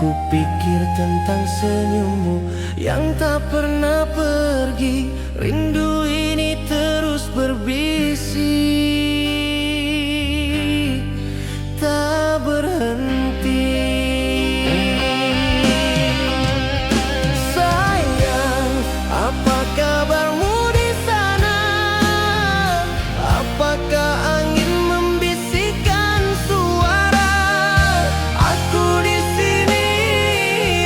Kupikir tentang senyummu yang tak pernah pergi. Rindu ini terus berbisik, tak berhenti. Sayang, apa kabarmu di sana? Apakah angin membisikkan suara? Aku di sini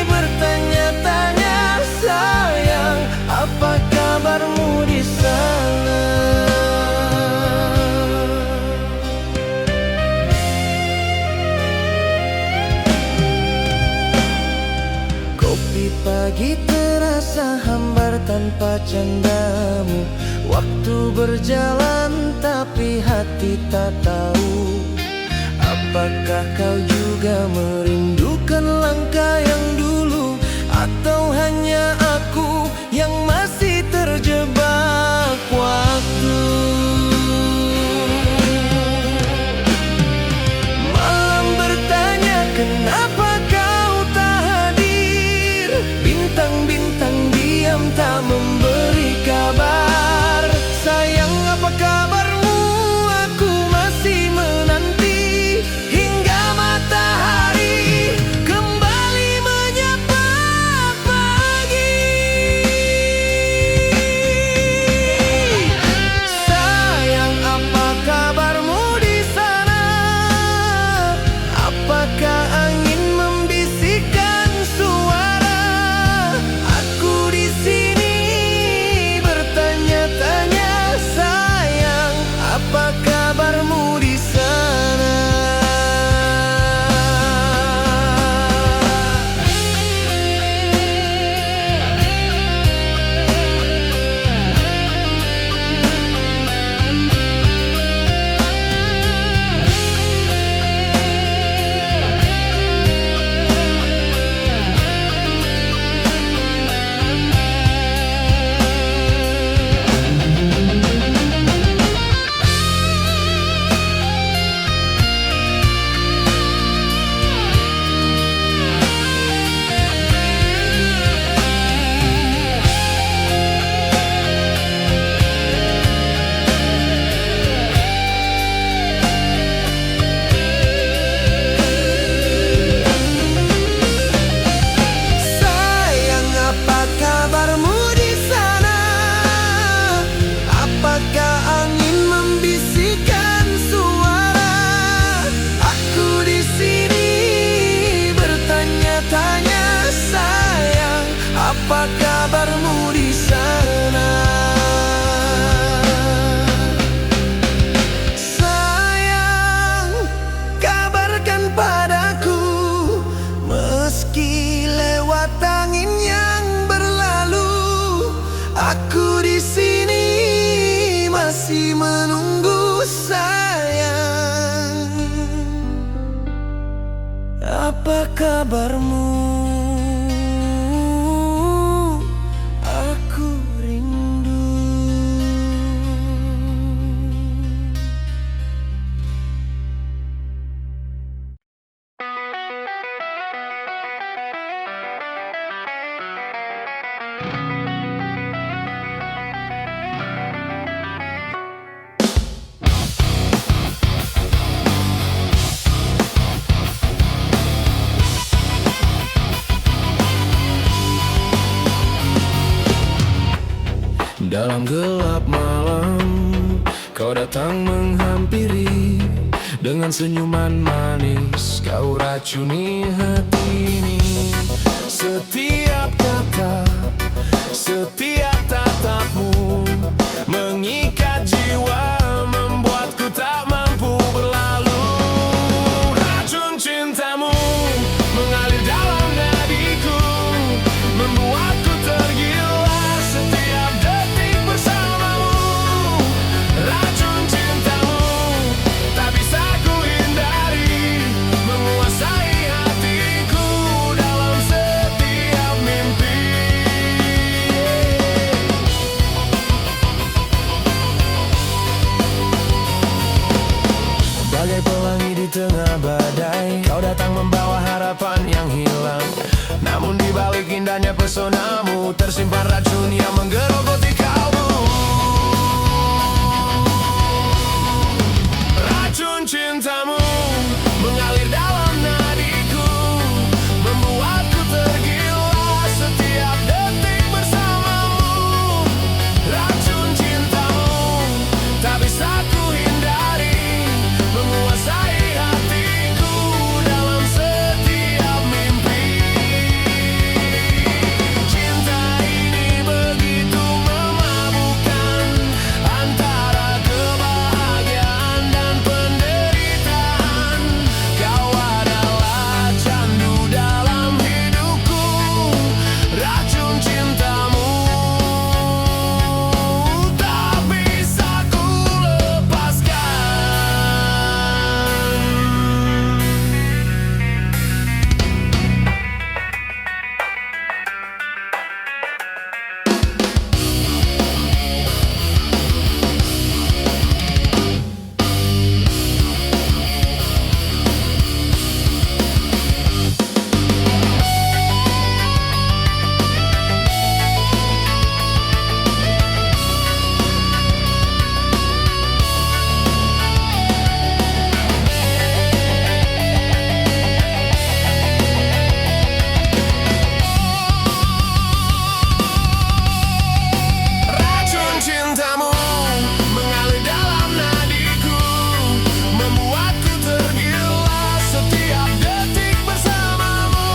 bertanya-tanya. Sayang, apa kabarmu di sana? Kopi pagi terasa hambar tanpa candamu. Waktu berjalan tapi hati tak tahu. Apakah kau juga merindukan langkah yang dulu? Atau hanya aku yang masih terjebak waktu? Malam bertanya kenapa kau tak hadir. Bintang-bintang diam tak memberi kabar. Sayang, apa kabarmu? Aku masih menanti hingga matahari kembali menyapa pagi. Sayang, apa kabarmu di sana? Apakah angin membisikkan suara? Aku di sini bertanya-tanya. Sayang, apa kabarmu di sana? Sayang, apa kabarmu di sana? Apakah angin membisikkan suara? Aku di sini bertanya-tanya. Sayang, apa kabarmu di sana? Sayang, kabarkan padaku. Meski lewat angin yang berlalu, aku di sini masih menunggu. Sayang, apa kabarmu? Aku rindu. Dalam gelap malam, kau datang menghampiri. Dengan senyuman manis, kau racuni hati ini. Setiap kata, setiap tatapmu mengikat jiwa, membuatku tak mampu berlalu. Racun cintamu mengalir dalam nadiku, membuatku tergila setiap detik bersamamu. Racun cintamu tak bisa ku hindari, menguasai hatiku dalam setiap badai. Kau datang membawa harapan yang hilang, namun di balik indahnya pesonamu tersimpan racun yang menggerogoti kalbu. Racun cintamu mengalir dalam nadiku, membuatku tergila setiap detik bersamamu. Racun cintamu tak bisa ku hindari, menguasai hatiku dalam setiap mimpi. Cinta ini begitu memabukkan, antara kebahagiaan dan penderitaan. Kau adalah candu dalam hidupku, racun cintamu tak bisa ku lepaskan. Racun cintamu mengalir dalam nadiku, membuatku tergila setiap detik bersamamu.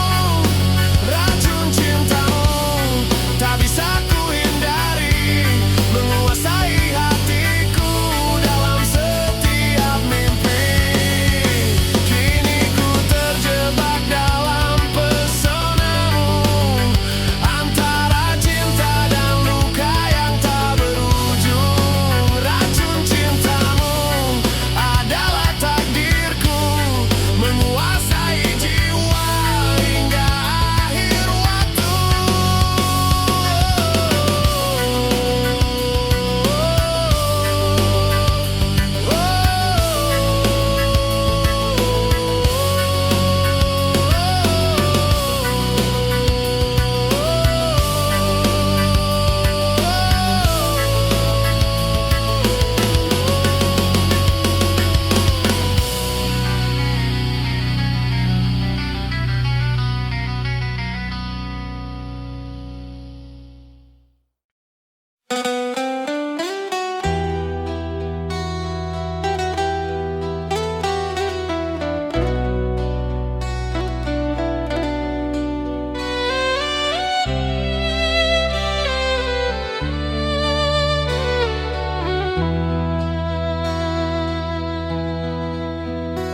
Racun cintamu tak bisa ku hindari, menguasai hatiku dalam setiap mimpi. Kini ku terjebak dalam pesonamu, antara cinta dan luka yang tak berujung. Racun cintamu adalah takdirku, menguasai jiwa hingga akhir waktu.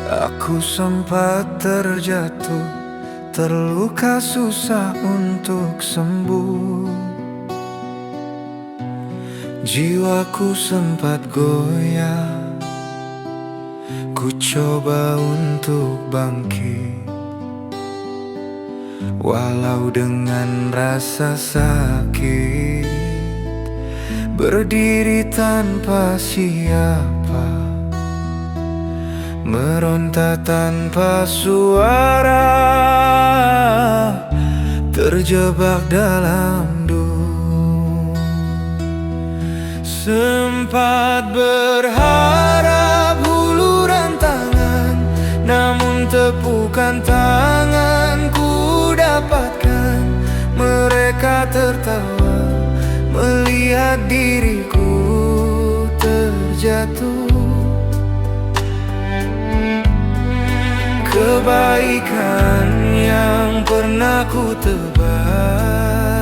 Aku sempat terjatuh, terluka susah untuk sembuh. Jiwaku sempat goyah, ku coba untuk bangkit, walau dengan rasa sakit. Berdiri tanpa siapa, meronta tanpa suara, terjebak dalam dum. Sempat berharap huluran tangan, namun tepukan tanganku dapatkan. Mereka tertawa melihat diriku terjatuh. Kebaikan yang pernah ku tebar,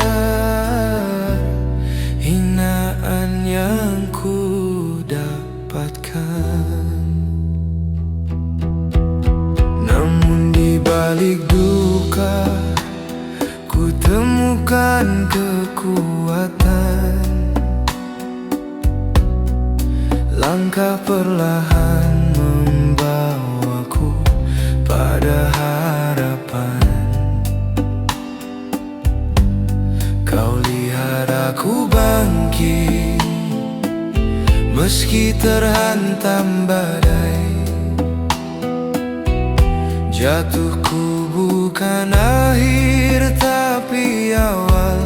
hinaan yang ku dapatkan. Namun di balik duka, ku temukan kekuatan. Langkah perlahan membawaku pada harapan. Kau lihat aku bangkit, meski terhantam badai. Jatuhku bukan akhir tapi awal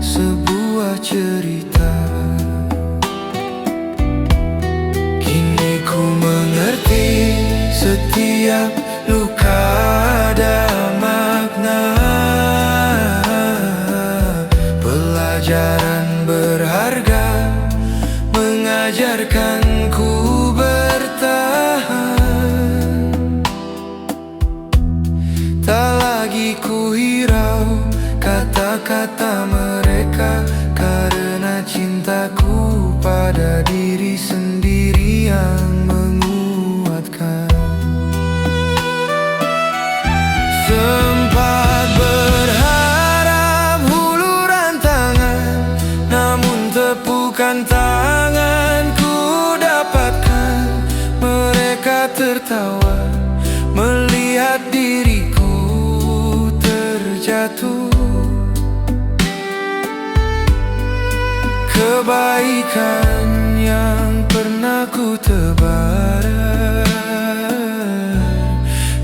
sebuah cerita. Kini ku mengerti setiap luka ada makna. Pelajaran berharga mengajarkanku bertahan. Tak lagi ku hirau kata-kata mereka, karena cintaku pada diri sendiri yang menguatkan. Sempat berharap huluran tangan, namun tepukan tangan ku dapatkan. Mereka tertawa melihat diriku terjatuh. Kebaikan yang pernah ku tebar,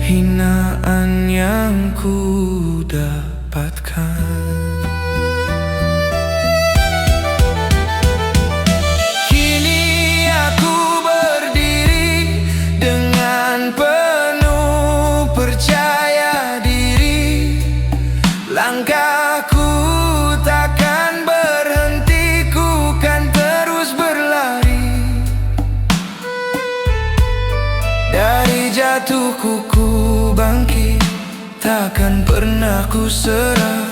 hinaan yang ku dapatkan. Kini aku berdiri dengan penuh percaya diri. Langkahku takkan berhenti, ku kan terus berlari. Dari jatuhku ku bangkit, takkan pernah ku serah,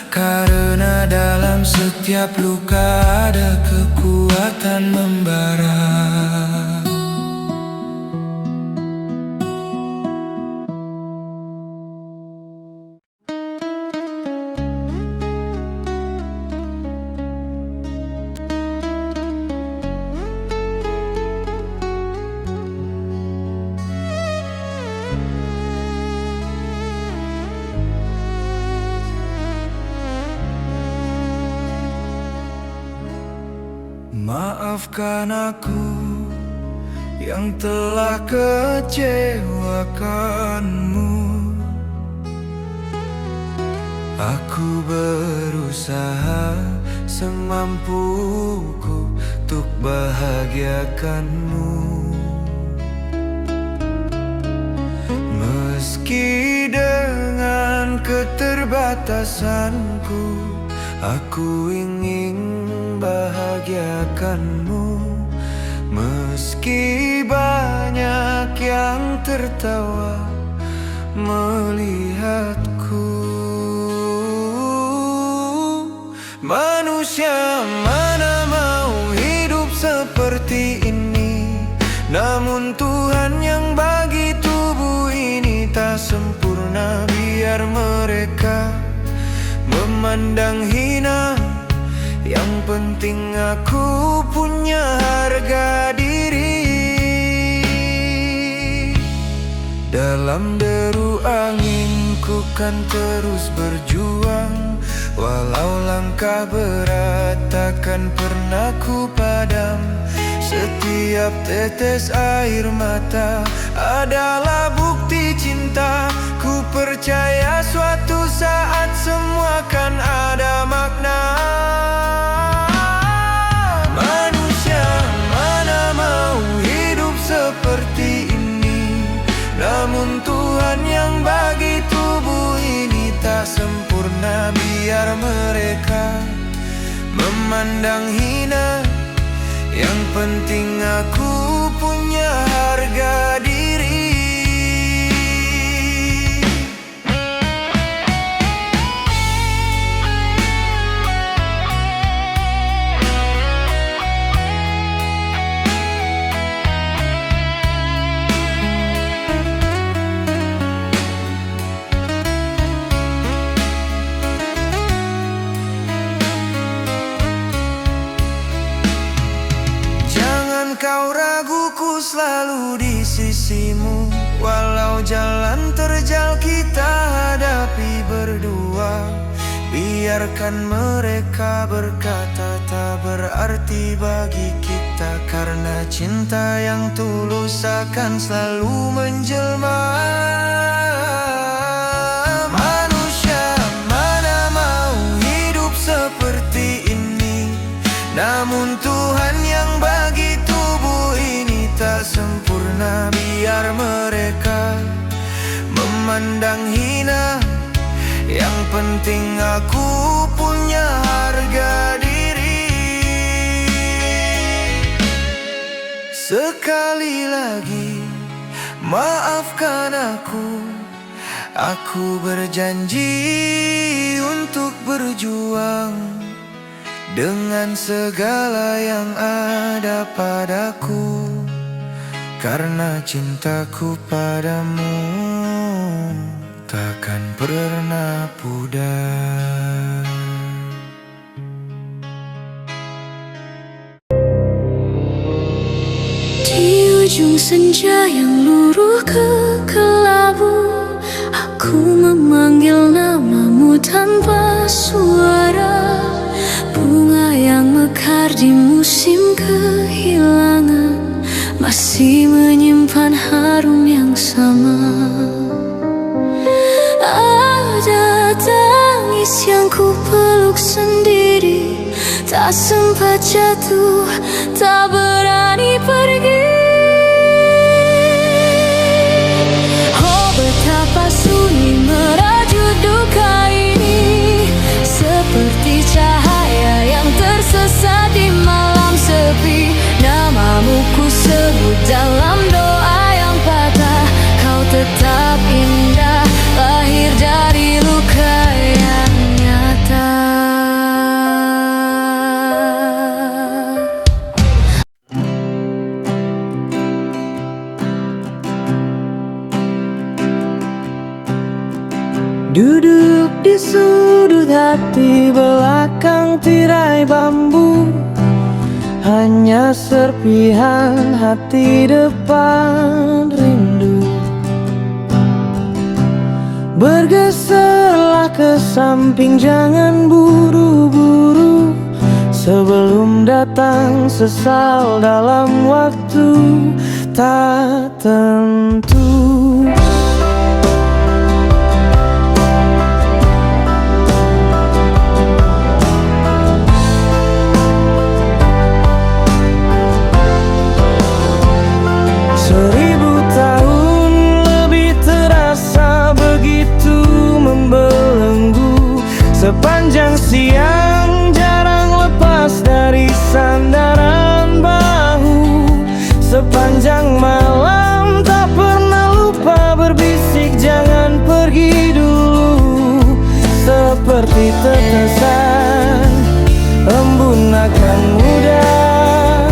karena dalam setiap luka ada kekuatan membara. Maafkan aku yang telah kecewakanmu. Aku berusaha semampuku untuk bahagiakanmu. Meski dengan keterbatasanku, aku ingin bahagiakanmu. Meski banyak yang tertawa melihatku. Manusia mana mau hidup seperti ini, namun Tuhan yang bagi tubuh ini tak sempurna. Biar mereka memandang hina, yang penting aku punya harga diri. Dalam deru angin ku kan terus berjuang, walau langkah berat takkan pernah ku padam. Setiap tetes air mata adalah bukti cinta. Ku percaya suatu saat semua kan ada makna. Manusia mana mau hidup seperti ini, namun Tuhan yang bagi tubuh ini tak sempurna. Biar mereka memandang hina, yang penting aku punya harga diri. Kau ragu, ku selalu di sisimu. Walau jalan terjal kita hadapi berdua. Biarkan mereka berkata tak berarti bagi kita, karena cinta yang tulus akan selalu menjelma. sana biar mereka memandang hina. Yang penting aku punya harga diri. Sekali lagi maafkan aku. Aku berjanji untuk berjuang dengan segala yang ada padaku, karena cintaku padamu takkan pernah pudar. Di ujung senja yang luruh ke kelabu, aku memanggil namamu tanpa suara. Bunga yang mekar di musim kehilangan masih menyimpan harum yang sama. Ada tangis yang ku peluk sendiri, tak sempat jatuh, tak berani pergi. Oh, betapa sunyi merajut duka ini, seperti cahaya yang tersesat di malam sepi. Namamu ku sebut dalam doa yang patah, kau tetap indah, lahir dari luka yang nyata. Duduk di sudut hati belakang tirai bambu, hanya serpihan hati depan rindu. Bergeserlah ke samping, jangan buru-buru, sebelum datang sesal dalam waktu tak tentu. Seribu tahun lebih terasa begitu membelenggu, sepanjang siang jarang lepas dari sandaran bahu. Sepanjang malam tak pernah lupa berbisik, jangan pergi dulu. Seperti tetesan embun akan mudah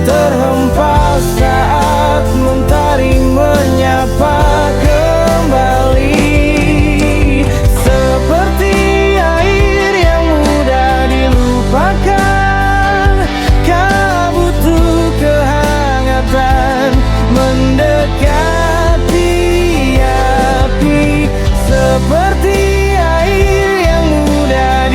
terhempas saat mentari menyapa kembali. Seperti air yang mudah dilupakan, kau butuh kehangatan mendekati api. Seperti air yang mudah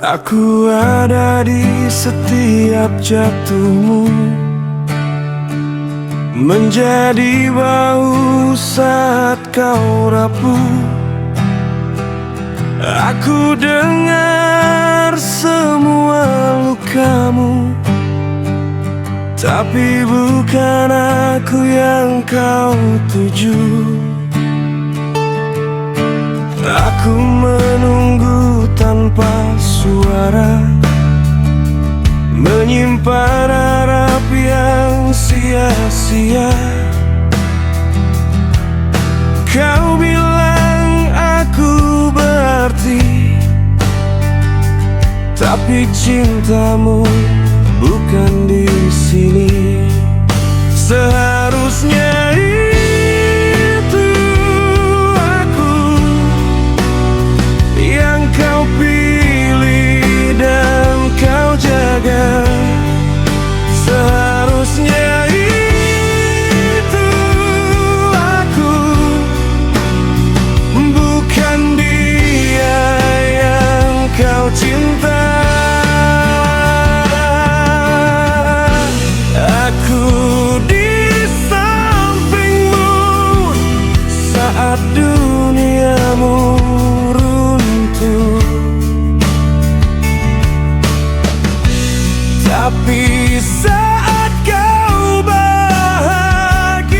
Aku ada di setiap jatuhmu, menjadi bahu saat kau rapuh. Aku dengar semua lukamu, tapi bukan aku yang kau tuju. Aku menunggu tanpa suara, menyimpan harap yang sia-sia. Kau bilang aku berarti, tapi cintamu bukan di sini. Seharusnya itu aku yang kau pilih dan kau jaga. Seharusnya itu aku, bukan dia yang kau cinta. Aku di sampingmu saat duniamu runtuh, tapi saat kau bahagia,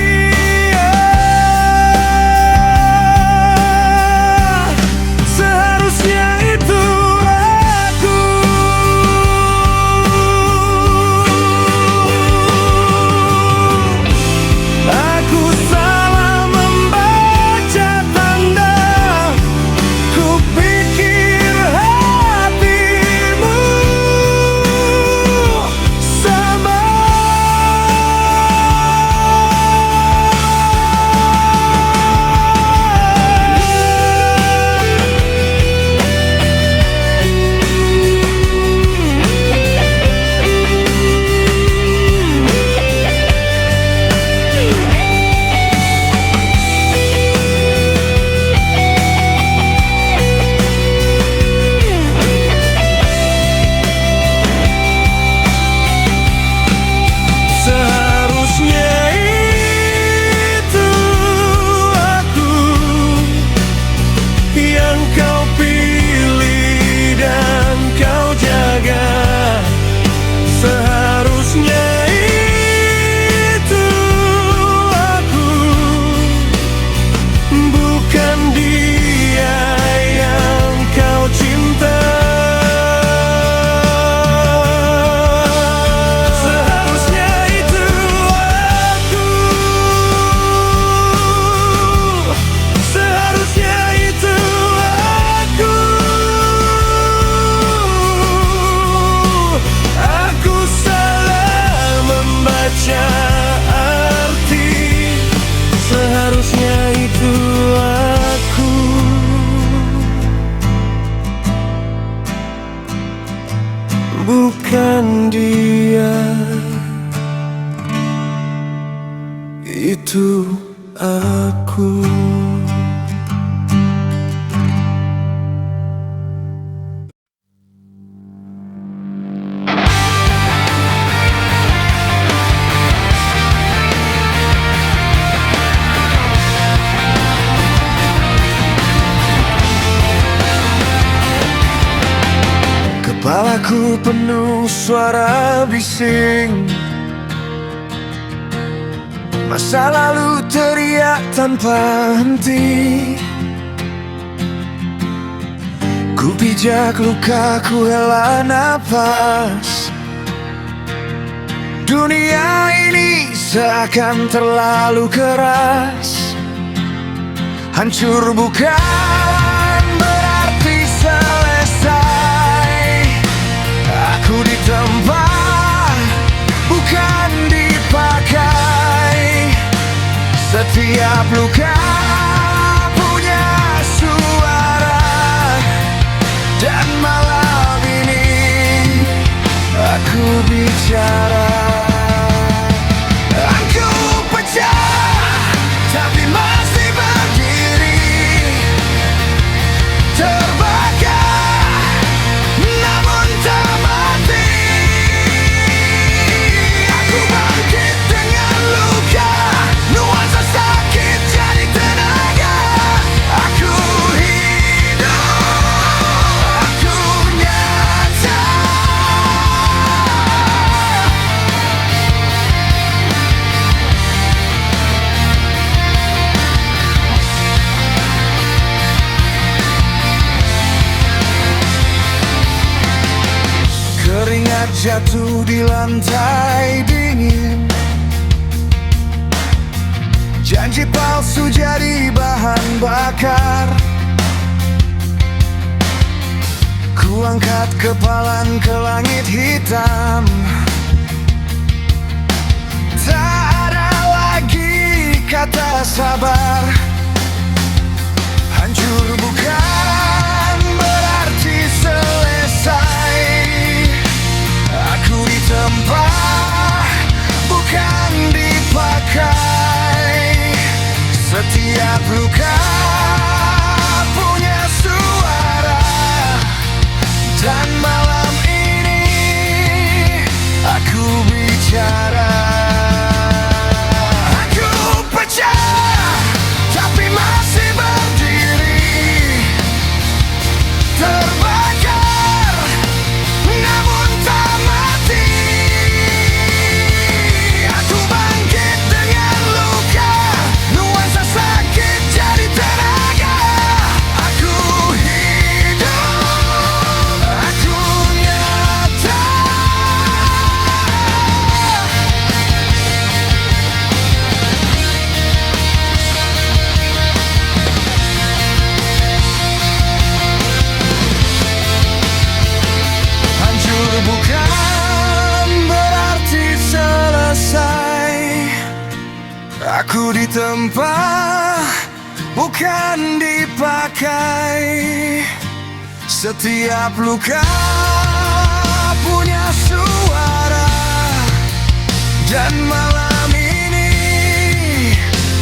seharusnya itu aku. Aku salah membaca tanda, ku pikir hatimu sama. Seharusnya itu aku yang kau pilih dan kau jaga. Seharusnya itu aku, bukan dia yang kau cinta. Seharusnya itu aku, seharusnya itu aku. Aku salah membaca arti. Seharusnya itu aku, bukan dia. Itu aku. Kepalaku penuh suara bising, masa lalu teriak tanpa henti. Ku pijak luka, ku hela napas. Dunia ini seakan terlalu keras. Hancur bukan berarti selesai. Aku ditempa, bukan dipakai. Setiap luka punya suara, dan malam ini aku bicara. Aku pecah, tapi masih berdiri. Terbakar, jatuh di lantai dingin. Janji palsu jadi bahan bakar. Ku angkat kepalan ke langit hitam. Tak ada lagi kata sabar. Hancur bukan berarti selesai. Aku ditempa, bukan dipakai. Setiap luka punya suara. Dan malam ini aku bicara. Aku pecah, tapi masih berdiri. Terbakar, namun tak mati. Aku bangkit dengan luka, nuansa sakit jadi tenaga. Aku hidup, aku nyata. Hancur bukan berarti selesai. Aku ditempa, bukan dipakai. Setiap luka punya suara. Dan malam ini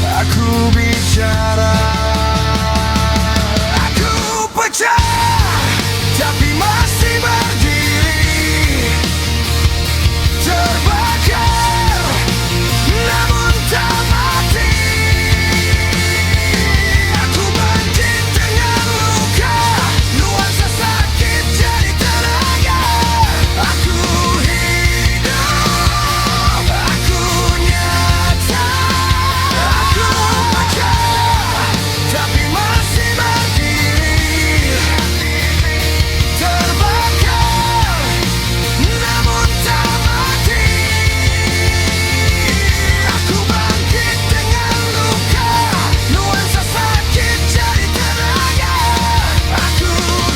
aku bicara. Aku pecah, tapi masih berdiri. Terbakar, namun tak mati. Aku bangkit dengan luka, nuansa sakit jadi tenaga. Aku hidup, aku nyata. Aku pecah, tapi masih berdiri. Terbakar, namun tak mati. Aku bangkit dengan luka, nuansa sakit jadi tenaga. Aku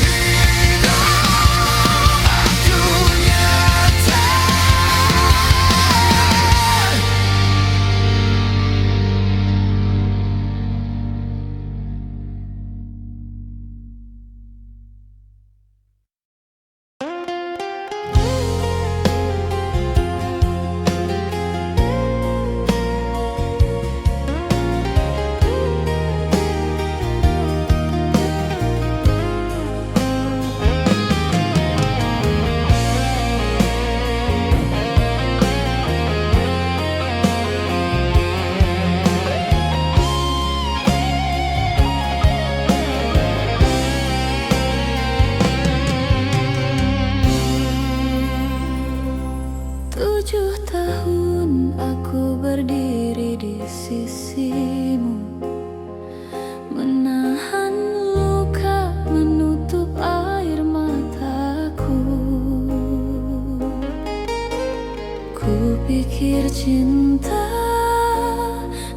hidup, aku nyata. Tujuh tahun aku berdiri di sisimu, menahan luka, menutup air mataku. Ku pikir cinta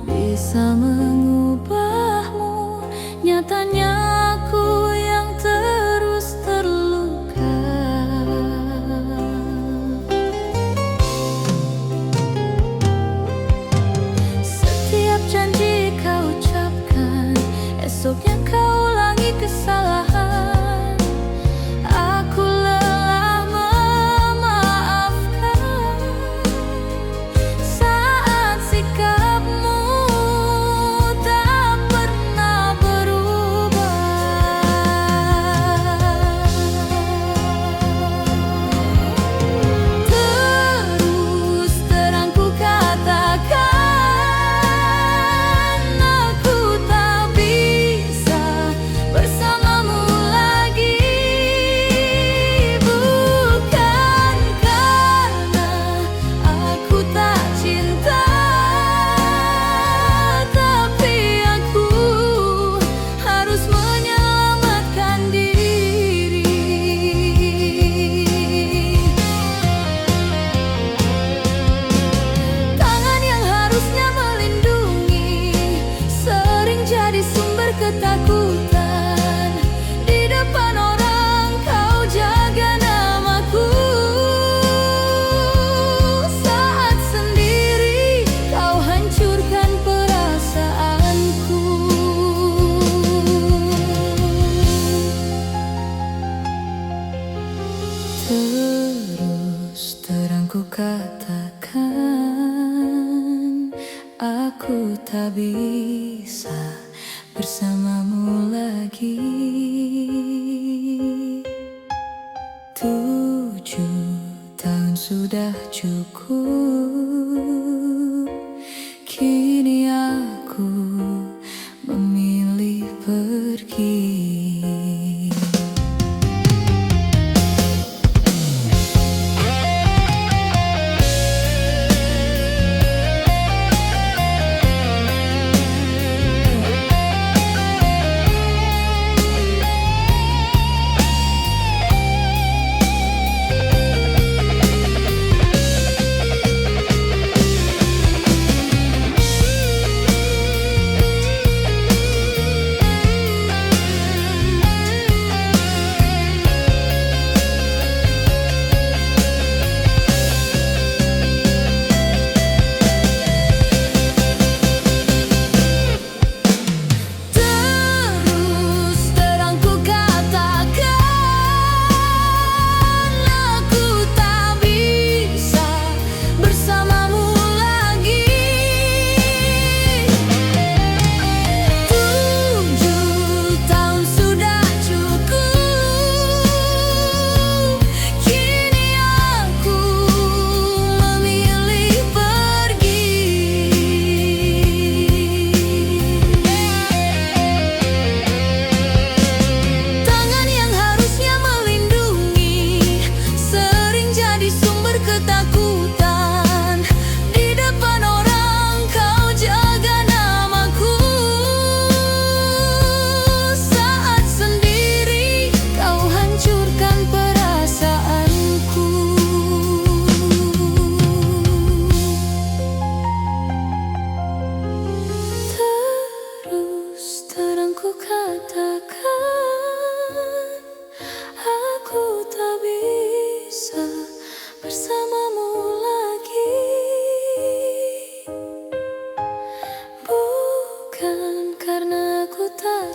bisa mengubahmu, nyatanya aku yang terus terluka. Setiap janji kau ucapkan, esoknya kau ulangi kesalahan. Aku lelah memaafkan saat sikapmu tak pernah berubah. Terus terang ku katakan, aku tak bisa bersamamu bersamamu lagi. 7 tahun sudah cukup, kini aku memilih pergi.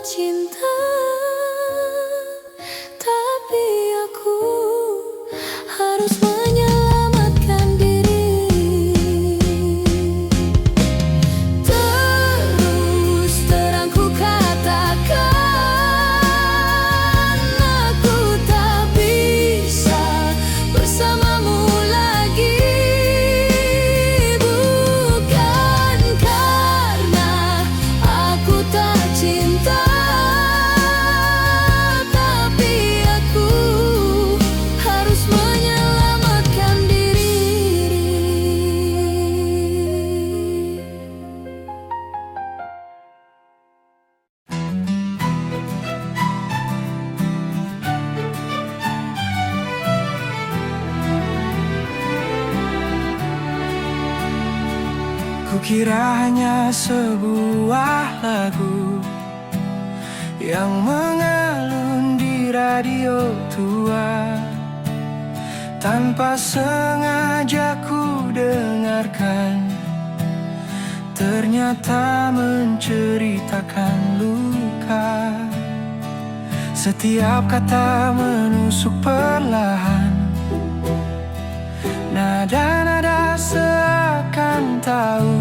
Cinta, tapi aku harus menyelamatkan diri. Terus terang ku katakan, aku tak bisa bersamamu lagi. Bukan karena aku tak cinta, kukira hanya sebuah lagu yang mengalun di radio tua. Tanpa sengaja ku dengarkan, ternyata menceritakan luka. Setiap kata menusuk perlahan, nada-nada seakan tahu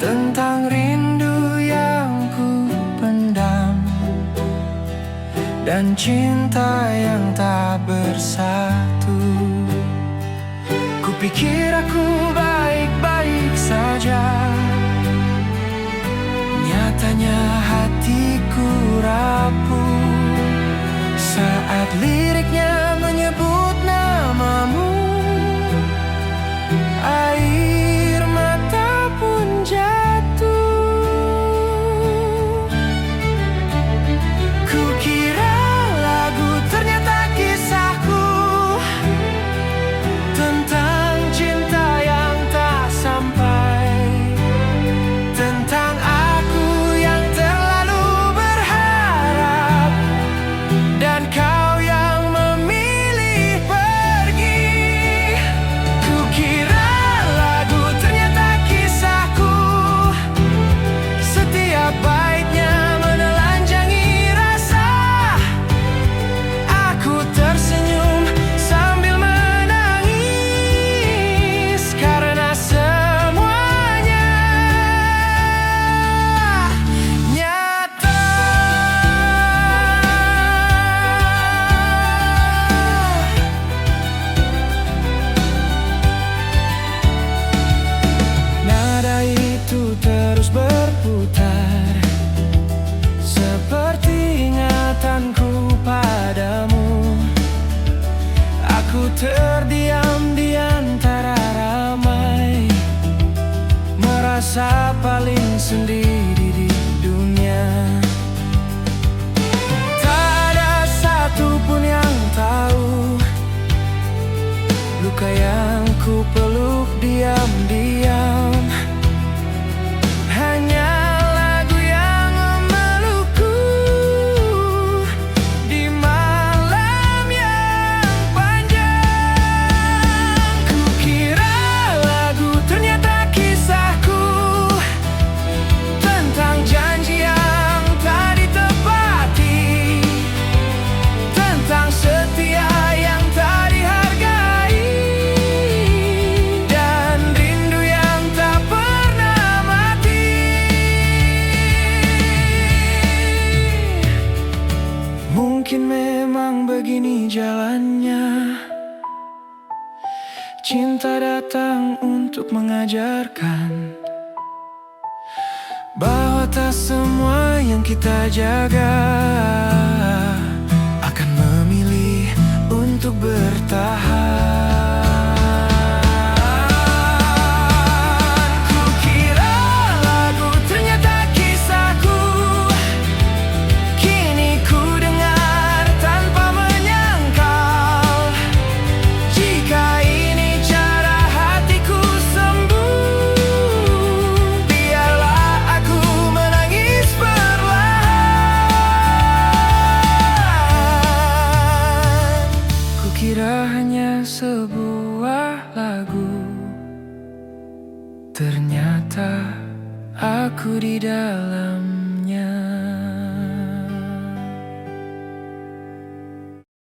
tentang rindu yang ku pendam dan cinta yang tak bersatu. Kupikir aku baik-baik saja, nyatanya hatiku rapuh saat liriknya menyebut namamu. Air mata pun jatuh. Kukira lagu ternyata kisahku tentang cinta yang tak sampai, tentang aku yang terlalu berharap dan kau yang Mungkin memang begini jalannya. Cinta datang untuk mengajarkan bahwa tak semua yang kita jaga akan memilih untuk bertahan. Kukira lagu ternyata kisahku, kini ku dengar tanpa menyangkal. Jika ini cara hatiku sembuh, biarlah aku menangis perlahan. Kukira hanya sebuah lagu, ternyata aku di dalamnya.